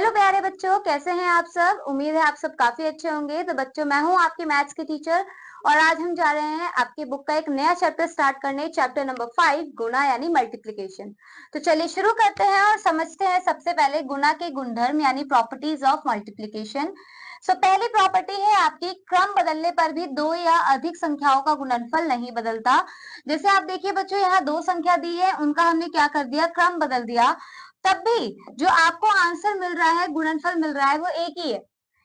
Hello प्यारे बच्चों, कैसे हैं आप सब। उम्मीद है आप सब काफी अच्छे होंगे। तो बच्चों, मैं हूं आपकी मैथ्स की टीचर और आज हम जा रहे हैं आपकी बुक का एक नया चैप्टर स्टार्ट करने, चैप्टर नंबर 5, गुणा यानी मल्टीप्लिकेशन। तो चलिए शुरू करते हैं और समझते हैं सबसे पहले गुणा के गुणधर्म यानी प्रॉपर्टीज ऑफ मल्टीप्लिकेशन। पहली प्रॉपर्टी है आपकी, क्रम बदलने पर भी दो या अधिक संख्याओं का गुणनफल नहीं बदलता। जैसे आप देखिए बच्चों, यहाँ दो संख्या दी है, उनका हमने क्या कर दिया, क्रम बदल दिया, तब भी जो आपको आंसर मिल रहा है, गुणनफल मिल रहा है, वो एक ही है।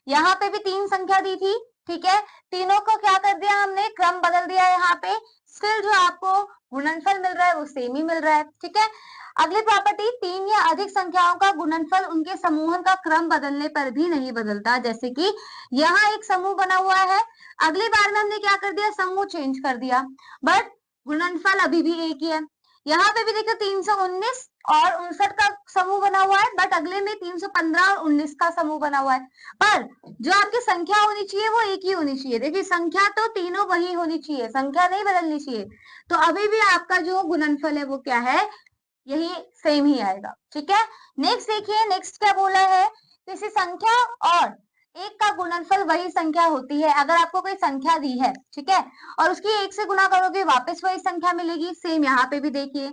यहाँ पे भी तीन संख्या दी थी, ठीक है, तीनों को क्या कर दिया हमने, क्रम बदल दिया यहाँ पे, स्टिल जो आपको गुणनफल मिल रहा है वो सेम ही मिल रहा है, ठीक है। अगली प्रॉपर्टी, तीन या अधिक संख्याओं का गुणनफल उनके समूहन का क्रम बदलने पर भी नहीं बदलता। जैसे कि यहाँ एक समूह बना हुआ है, अगली बार में हमने क्या कर दिया, समूह चेंज कर दिया, बट गुणनफल अभी भी एक ही है। यहाँ पे भी देखो 319 और 59 का समूह बना हुआ है, बट अगले में 315 और 19 का समूह बना हुआ है, पर जो आपकी संख्या होनी चाहिए वो एक ही होनी चाहिए। देखिए संख्या तो तीनों वही होनी चाहिए, संख्या नहीं बदलनी चाहिए। तो अभी भी आपका जो गुणनफल है वो क्या है, यही सेम ही आएगा, ठीक है। नेक्स्ट देखिए, नेक्स्ट क्या बोला है, किसी संख्या और एक का गुणनफल वही संख्या होती है। अगर आपको कोई संख्या दी है, ठीक है, और उसकी एक से गुणा करोगे वापस वही संख्या मिलेगी। सेम यहाँ पे भी देखिए,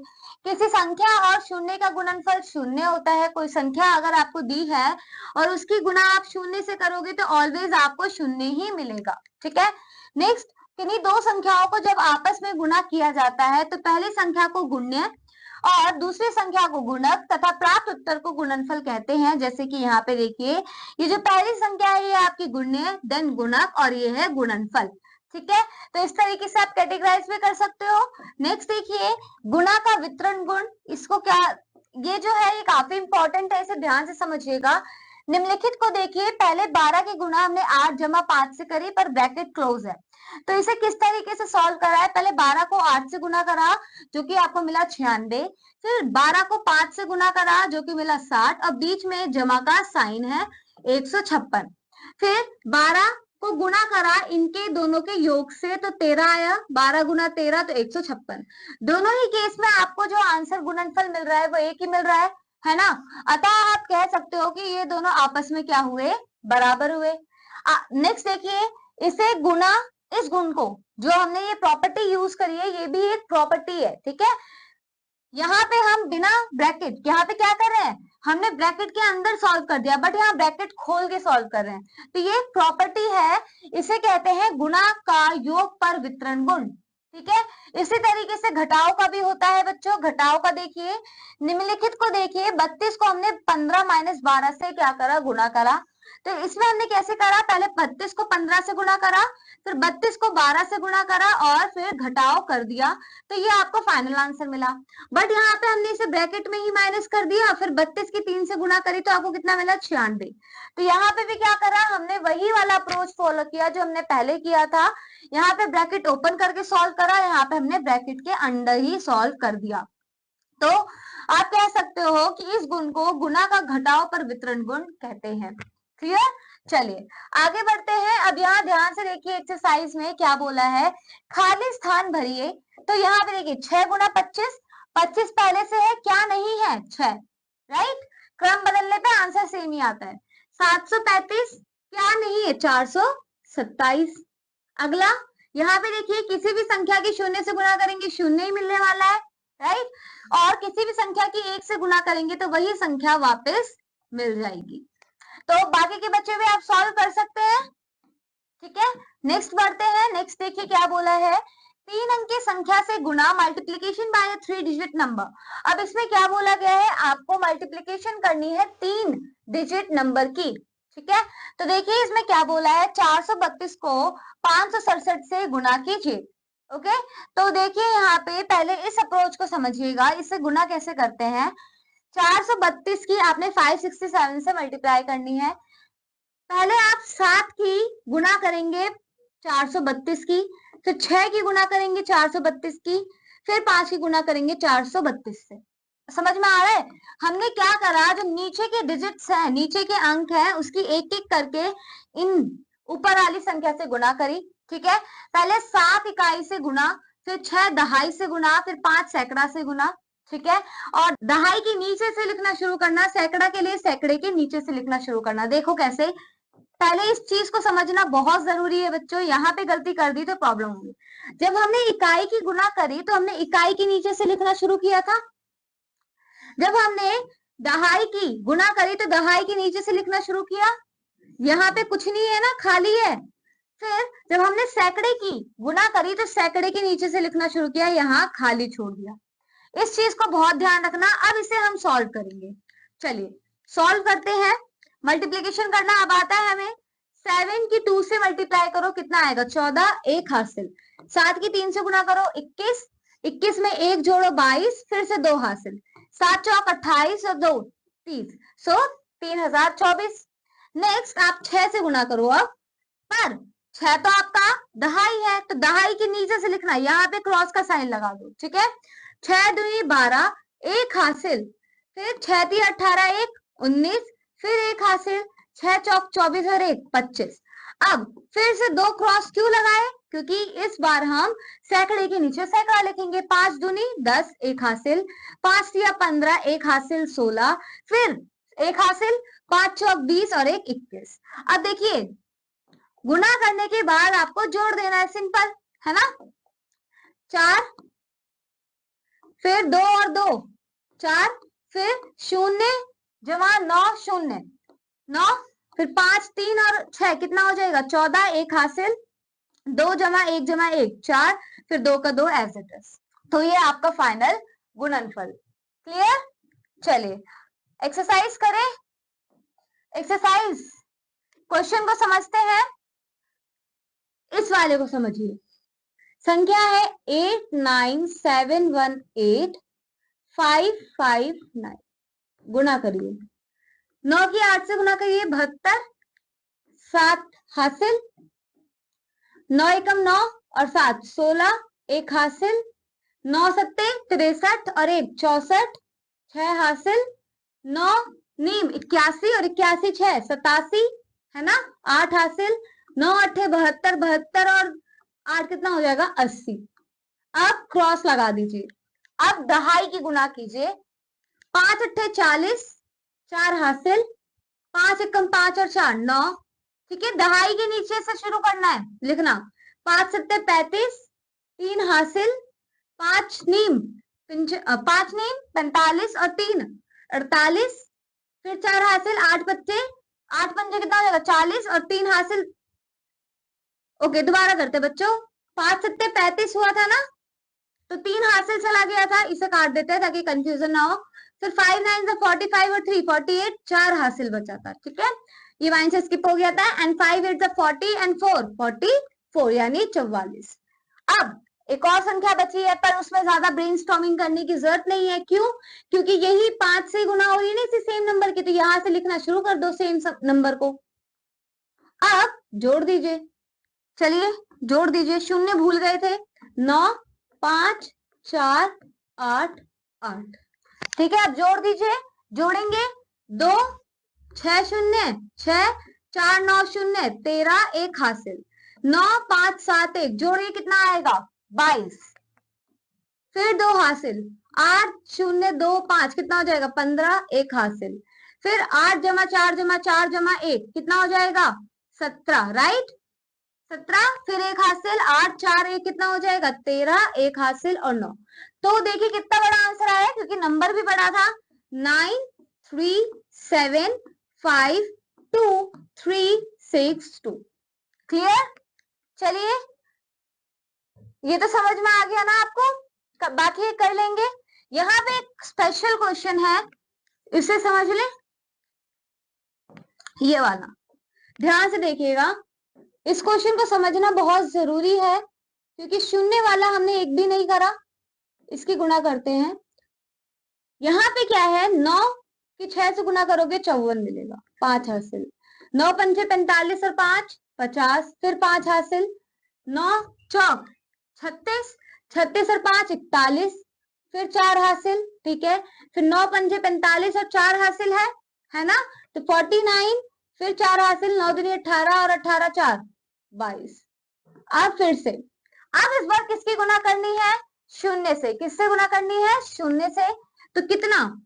किसी संख्या और शून्य का गुणनफल शून्य होता है। कोई संख्या अगर आपको दी है और उसकी गुणा आप शून्य से करोगे तो ऑलवेज आपको शून्य ही मिलेगा, ठीक है। नेक्स्ट, किन्हीं दो संख्याओं को जब आपस में गुणा किया जाता है तो पहली संख्या को गुण्य और दूसरी संख्या को गुणक तथा प्राप्त उत्तर को गुणनफल कहते हैं। जैसे कि यहाँ पे देखिए, ये जो पहली संख्या है ये आपकी गुण्य, देन गुणक, और ये है गुणनफल, ठीक है। तो इस तरीके से आप कैटेगराइज भी कर सकते हो। नेक्स्ट देखिए, गुणा का वितरण गुण, इसको क्या, ये जो है ये काफी इंपॉर्टेंट है, इसे ध्यान से समझिएगा। निम्नलिखित को देखिए, पहले 12 की गुणा हमने 8 जमा 5 से करी, पर ब्रैकेट क्लोज है, तो इसे किस तरीके से सॉल्व करा है, पहले 12 को 8 से गुणा करा जो कि आपको मिला 96, फिर 12 को 5 से गुणा करा जो कि मिला 60, और बीच में जमा का साइन है 156, फिर 12 को गुणा करा इनके दोनों के योग से तो 13 आया, 12 गुना 13 तो 156। दोनों ही केस में आपको जो आंसर गुणनफल मिल रहा है वो एक ही मिल रहा है ना। अतः आप कह सकते हो कि ये दोनों आपस में क्या हुए, बराबर हुए। नेक्स्ट देखिए, इसे गुणा, इस गुण को जो हमने ये प्रॉपर्टी यूज करी है ये भी एक प्रॉपर्टी है, ठीक है। यहाँ पे हम बिना ब्रैकेट, यहाँ पे क्या कर रहे हैं, हमने ब्रैकेट के अंदर सॉल्व कर दिया, बट यहाँ ब्रैकेट खोल के सॉल्व कर रहे हैं। तो ये प्रॉपर्टी है, इसे कहते हैं गुणा का योग पर वितरण गुण, ठीक है। इसी तरीके से घटाव का भी होता है बच्चों। घटाव का देखिए, निम्नलिखित को देखिए, 32 को हमने 15 माइनस 12 से क्या करा, गुणा करा। तो इसमें हमने कैसे करा, पहले 32 को 15 से गुणा करा, फिर 32 को 12 से गुणा करा और फिर घटाव कर दिया, तो ये आपको फाइनल आंसर मिला। बट यहाँ पे हमने इसे ब्रैकेट में ही माइनस कर दिया, फिर 32 की 3 से गुणा करी तो आपको कितना मिला, 96। तो यहाँ पे भी क्या करा, हमने वही वाला अप्रोच फॉलो किया जो हमने पहले किया था। यहाँ पे ब्रैकेट ओपन करके सॉल्व करा, यहाँ पे हमने ब्रैकेट के अंदर ही सॉल्व कर दिया। तो आप कह सकते हो कि इस गुण को गुणा का घटाव पर वितरण गुण कहते हैं। क्लियर। चलिए आगे बढ़ते हैं। अब यहाँ ध्यान से देखिए, एक्सरसाइज में क्या बोला है, खाली स्थान भरिए। तो यहाँ पे देखिए 6 गुना 25, 25 पहले से है, क्या नहीं है, 6, राइट। क्रम बदलने पे आंसर सेम ही आता है। 735 क्या नहीं है, 427। अगला यहाँ पे देखिए, किसी भी संख्या की शून्य से गुणा करेंगे शून्य ही मिलने वाला है, राइट। और किसी भी संख्या की 1 से गुणा करेंगे तो वही संख्या वापस मिल जाएगी। तो बाकी के बच्चे भी आप सॉल्व कर सकते हैं, ठीक है। नेक्स्ट बढ़ते हैं। नेक्स्ट देखिए क्या बोला है, 3 अंक की संख्या से गुणा मल्टीप्लीकेशन बाय अ 3 डिजिट नंबर। अब इसमें क्या बोला गया है, आपको मल्टीप्लीकेशन करनी है 3 डिजिट नंबर की, ठीक है। तो देखिए इसमें क्या बोला है, 432 को 567 से गुणा कीजिए, ओके। तो देखिए यहाँ पे पहले इस अप्रोच को समझिएगा, इससे गुणा कैसे करते हैं। 432 की आपने 567 से मल्टीप्लाई करनी है। पहले आप 7 की गुणा करेंगे 432 की, फिर 6 की गुणा करेंगे 432 की, फिर 5 की गुणा करेंगे 432 से। समझ में आ रहा है। हमने क्या करा, जो नीचे के डिजिट्स हैं, नीचे के अंक हैं, उसकी एक एक करके इन ऊपर वाली संख्या से गुणा करी, ठीक है। पहले 7 इकाई से गुणा, फिर 6 दहाई से गुणा, फिर 5 सैकड़ा से गुणा, ठीक है। और दहाई के नीचे से लिखना शुरू करना, सैकड़ा के लिए सैकड़े के नीचे से लिखना शुरू करना। देखो कैसे, पहले इस चीज को समझना बहुत जरूरी है बच्चों, यहाँ पे गलती कर दी तो प्रॉब्लम होगी। जब हमने इकाई की गुना करी तो हमने इकाई के नीचे से लिखना शुरू किया था। जब हमने दहाई की गुना करी तो दहाई के नीचे से लिखना शुरू किया। यहाँ पे कुछ नहीं है ना, खाली है। फिर जब हमने सैकड़े की गुना करी तो सैकड़े के नीचे से लिखना शुरू किया, यहाँ खाली छोड़ दिया। इस चीज को बहुत ध्यान रखना। अब इसे हम सॉल्व करेंगे। चलिए सॉल्व करते हैं। मल्टीप्लीकेशन करना अब आता है हमें। 7 की 2 से मल्टीप्लाई करो, कितना आएगा? 14, 1 हासिल। 7 की 3 से गुना करो, 21। 21 में 1 जोड़ो 22, फिर से 2 हासिल। 7 चौक 28 और 2 30, सो 3024। नेक्स्ट आप 6 से गुना करो अब, पर 6 तो आपका दहाई है तो दहाई के नीचे से लिखना, यहाँ पे क्रॉस का साइन लगा दो, ठीक है। 6 दूनी 12, 1 हासिल। फिर 6 ती 18, 1 19, फिर 1 हासिल। 6 चौक 24 और 1 25। अब फिर से 2 क्रॉस क्यों लगाए? क्योंकि इस बार हम सैकड़े के नीचे सैकड़ा लिखेंगे। 5 दूनी 10, 1 हासिल। 5 तिया 15, 1 हासिल 16, फिर 1 हासिल। 5 चौक 20 और 1 21। अब देखिए गुना करने के बाद आपको जोड़ देना है, सिंपल है ना। 4 फिर 2 और 2 4, फिर 0 जमा 9 0 9, फिर 5 3 और 6 कितना हो जाएगा? 14, 1 हासिल। 2 जमा 1 जमा 1 4, फिर 2 का 2 एज इट इज। तो ये आपका फाइनल गुणनफल। क्लियर? चलिए एक्सरसाइज करें। एक्सरसाइज क्वेश्चन को समझते हैं। इस वाले को समझिए। संख्या है 897185595। गुना करिए। 9 की 8 से गुना करिए, 72। 7 हासिल। 9 एकम 9 और 7 16, 1 हासिल। 9 सत्ते 63 और 1 64, 6 हासिल। 9 नीम 81 और 81 6 87, है ना। 8 हासिल। 9 अट्ठे 72, 72 और 8 कितना हो जाएगा? 80। अब क्रॉस लगा दीजिए। अब दहाई की गुना कीजिए। 5 अट्ठे 40, 4 हासिल। 5 एकम 5 और 4 9, ठीक है। दहाई के नीचे से शुरू करना है लिखना। 5 सत्ते 35, 3 हासिल। 5 नीम 45 और 3 48, फिर 4 हासिल। 8 बच्चे 8 पंजे कितना हो जाएगा? 40 और 3 हासिल। ओके दोबारा करते बच्चों। 5 सत्ते 35 हुआ था ना, तो 3 हासिल चला गया था, इसे काट देते हैं ताकि कंफ्यूजन ना हो। फिर 5 9 से 45 और 3 48, 4 हासिल बचा था, ठीक है। ये वाइन से स्किप हो गया था। एंड 5 8 से 40 एंड 4 44 यानी 44। अब एक और संख्या बची है, पर उसमें ज्यादा ब्रेनस्टॉर्मिंग करने की जरूरत नहीं है। क्यों? क्योंकि यही 5 से गुना हो रही है ना इसी सेम नंबर की, तो यहां से लिखना शुरू कर दो सेम नंबर को। अब जोड़ दीजिए। चलिए जोड़ दीजिए। शून्य भूल गए थे। 9 5 4 8 8, ठीक है। अब जोड़ दीजिए। जोड़ेंगे 2 6 0 6 4 9 0 13, 1 हासिल। 9 5 7 1 जोड़िए, कितना आएगा? 22। फिर 2 हासिल। 8 0 2 5 कितना हो जाएगा? 15, 1 हासिल। फिर 8 जमा 4 जमा 4 जमा 1 कितना हो जाएगा? 17, राइट। 17, फिर 1 हासिल। 8 4 1 कितना हो जाएगा? 13, 1 हासिल और 9। तो देखिए कितना बड़ा आंसर आया, क्योंकि नंबर भी बड़ा था। 9 3 7 5 2 3 6 2। क्लियर? चलिए ये तो समझ में आ गया ना आपको, बाकी कर लेंगे। यहाँ पे एक स्पेशल क्वेश्चन है, इसे समझ ले। ये वाला ध्यान से देखिएगा। इस क्वेश्चन को समझना बहुत जरूरी है, क्योंकि शून्य वाला हमने एक भी नहीं करा। इसकी गुणा करते हैं। यहाँ पे क्या है? 9 की 6 से गुणा करोगे 54 मिलेगा, 5 हासिल। 9 पंचे 45 और 5 50, फिर 5 हासिल। 9 चौक 36, 36 और 5 41, फिर 4 हासिल, ठीक है। फिर 9 पंजे 45 और 4 हासिल है ना। तो 49, फिर 4 हासिल। 9 दूनी 18 और 18 4 22। अब फिर से, अब इस बार किसकी गुना करनी है? शून्य से। किससे गुना करनी है? शून्य से। तो कितना?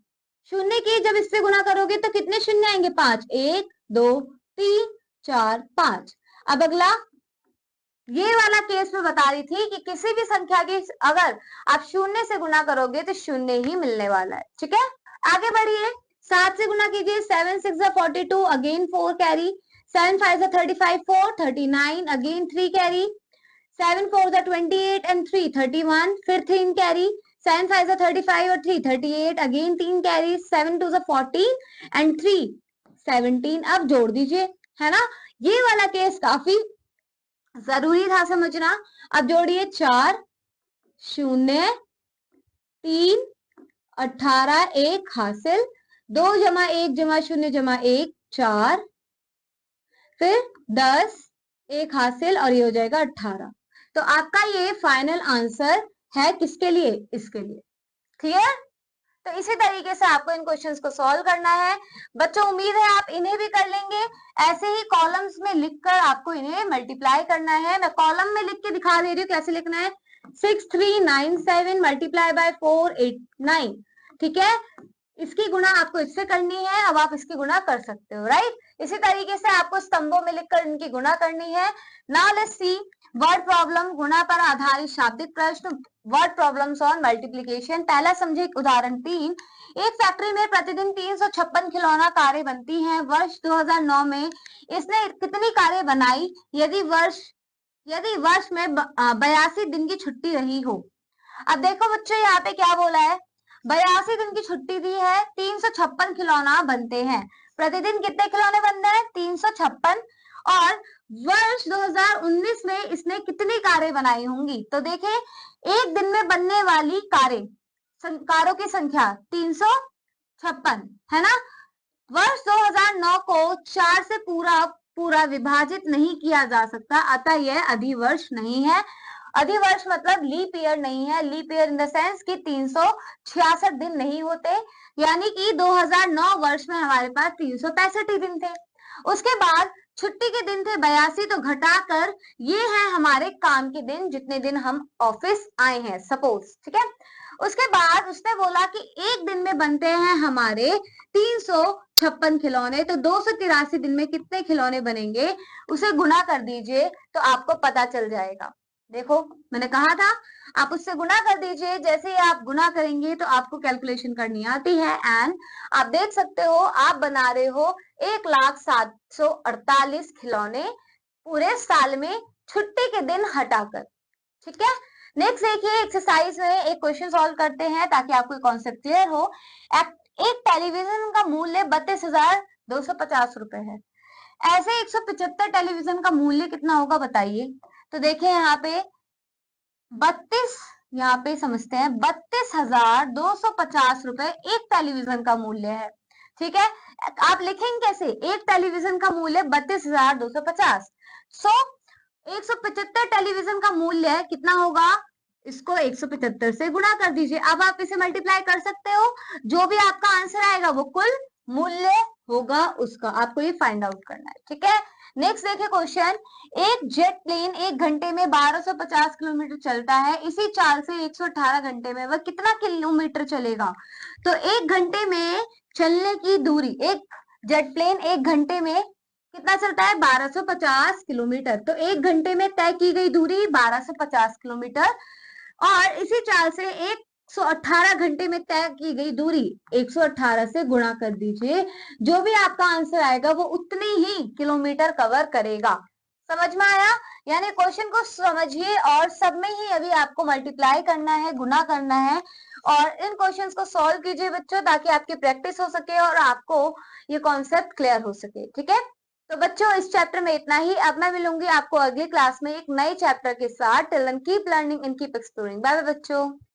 शून्य की जब इससे गुना करोगे तो कितने शून्य आएंगे? 5। 1 2 3 4 5। अब अगला ये वाला केस में बता रही थी कि किसी भी संख्या की अगर आप शून्य से गुना करोगे तो शून्य ही मिलने वाला है। ठीक है, आगे बढ़िए। 7 से गुना कीजिए। 7 6 42, again 4 carry. 7 5 35, 4 39, again 3 carry. 7 4 28 and 3 31, फिर 3 कैरी। 7 5 35 और 3 38, अगेन 3 कैरी। 7 2 14 and 3 17। अब जोड़ दीजिए, है ना। ये वाला केस काफी जरूरी था समझना। अब जोड़िए। 4 0 3 18, 1 हासिल। 2 जमा 1 जमा 0 जमा 1 4, फिर 10 1 हासिल और ये हो जाएगा 18। तो आपका ये फाइनल आंसर है किसके लिए? इसके लिए। क्लियर? तो इसी तरीके से आपको इन क्वेश्चंस को सॉल्व करना है बच्चों। उम्मीद है आप इन्हें भी कर लेंगे। ऐसे ही कॉलम्स में लिखकर आपको इन्हें मल्टीप्लाई करना है। मैं कॉलम में लिख के दिखा दे रही हूँ कैसे लिखना है। 6 3 9 7 मल्टीप्लाई बाय 4 8 9। ठीक है, इसकी गुणा आपको इससे करनी है। अब आप इसकी गुणा कर सकते हो, राइट। इसी तरीके से आपको स्तंभों में लिखकर इनकी गुणा करनी है। Now let's see word problem. गुणा पर आधारित शाब्दिक प्रश्न, वर्ड प्रॉब्लम्स ऑन मल्टीप्लिकेशन। पहला समझे एक उदाहरण 3। एक फैक्ट्री में प्रतिदिन 356 खिलौना कारें बनती हैं। वर्ष 2009 में इसने कितनी कारें बनाई यदि वर्ष में 82 दिन की छुट्टी रही हो? अब देखो बच्चों, यहाँ पे क्या बोला है? 82 दिन की छुट्टी दी है, 356 खिलौना बनते हैं। प्रतिदिन कितने खिलौने बनते हैं? 356। और वर्ष 2019 में इसने कितनी कारें बनाई होंगी? तो देखें, एक दिन में बनने वाली कारों की संख्या 356 है ना। वर्ष 2009 को 4 से पूरा विभाजित नहीं किया जा सकता, अतः यह अधिवर्ष नहीं है। अधिवर्ष मतलब लीप ईयर नहीं है। Leap year in the sense कि 366 दिन नहीं होते, यानी कि 2009 वर्ष में हमारे पास 365 दिन थे। उसके बाद छुट्टी के दिन थे 82, तो घटाकर ये है हमारे काम के दिन, जितने दिन हम ऑफिस आए हैं सपोज। ठीक है, उसके बाद उसने बोला कि एक दिन में बनते हैं हमारे 356 खिलौने, तो 283 दिन में कितने खिलौने बनेंगे उसे गुना कर दीजिए तो आपको पता चल जाएगा। देखो मैंने कहा था आप उससे गुना कर दीजिए। जैसे ही आप गुना करेंगे तो आपको कैलकुलेशन करनी आती है। एंड आप देख सकते हो आप बना रहे हो 1,748 खिलौने पूरे साल में, छुट्टी के दिन हटाकर। ठीक है, नेक्स्ट देखिए एक्सरसाइज में एक क्वेश्चन सॉल्व करते हैं ताकि आपको कॉन्सेप्ट क्लियर हो। एक टेलीविजन का मूल्य 32,250 रुपए है। ऐसे 175 टेलीविजन का मूल्य कितना होगा बताइए। तो देखिए यहाँ पे 32, यहाँ पे समझते हैं 32,250 रुपए एक टेलीविजन का मूल्य है। ठीक है, आप लिखेंगे कैसे? एक टेलीविजन का मूल्य 32,250। सो 175 टेलीविजन का मूल्य कितना होगा? इसको 175 से गुणा कर दीजिए। अब आप इसे मल्टीप्लाई कर सकते हो, जो भी आपका आंसर आएगा वो कुल मूल्य होगा उसका। आपको ये फाइंड आउट करना है। ठीक है, नेक्स्ट देखिए क्वेश्चन। एक जेट प्लेन 1 घंटे में 1250 किलोमीटर चलता है। इसी चाल से 118 घंटे में वह कितना किलोमीटर चलेगा? तो 1 घंटे में चलने की दूरी, एक जेट प्लेन 1 घंटे में कितना चलता है? 1250 किलोमीटर। तो 1 घंटे में तय की गई दूरी 1250 किलोमीटर, और इसी चाल से 118 घंटे में तय की गई दूरी 118 से गुणा कर दीजिए। जो भी आपका आंसर आएगा वो उतनी ही किलोमीटर कवर करेगा। समझ में आया? यानी क्वेश्चन को समझिए और सब में ही अभी आपको मल्टीप्लाई करना है, गुना करना है, और इन क्वेश्चंस को सॉल्व कीजिए बच्चों, ताकि आपकी प्रैक्टिस हो सके और आपको ये कॉन्सेप्ट क्लियर हो सके। ठीक है, तो बच्चों इस चैप्टर में इतना ही। अब मैं मिलूंगी आपको अगली क्लास में एक नए चैप्टर के साथ। Till then keep learning and keep exploring. Bye bye बच्चों।